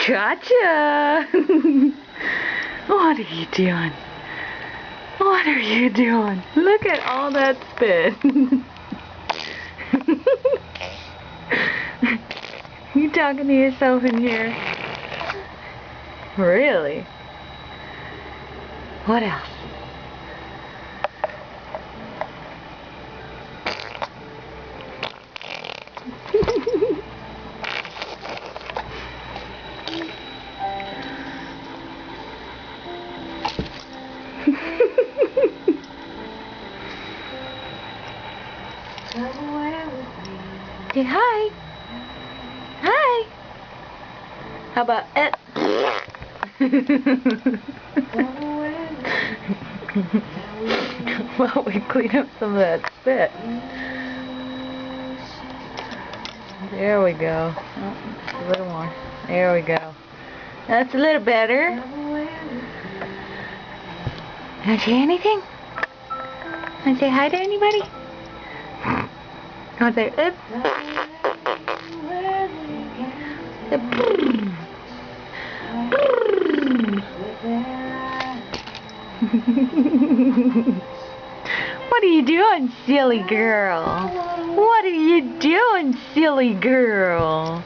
Gotcha! What are you doing? What are you doing? Look at all that spit. You talking to yourself in here? Really? What else? Say hi. Hi. How about it? Well, we clean up some of that spit. There we go. Oh, just a little more. There we go. That's a little better. Want to say anything? Want to say hi to anybody? Want to say up? What are you doing, silly girl? What are you doing, silly girl?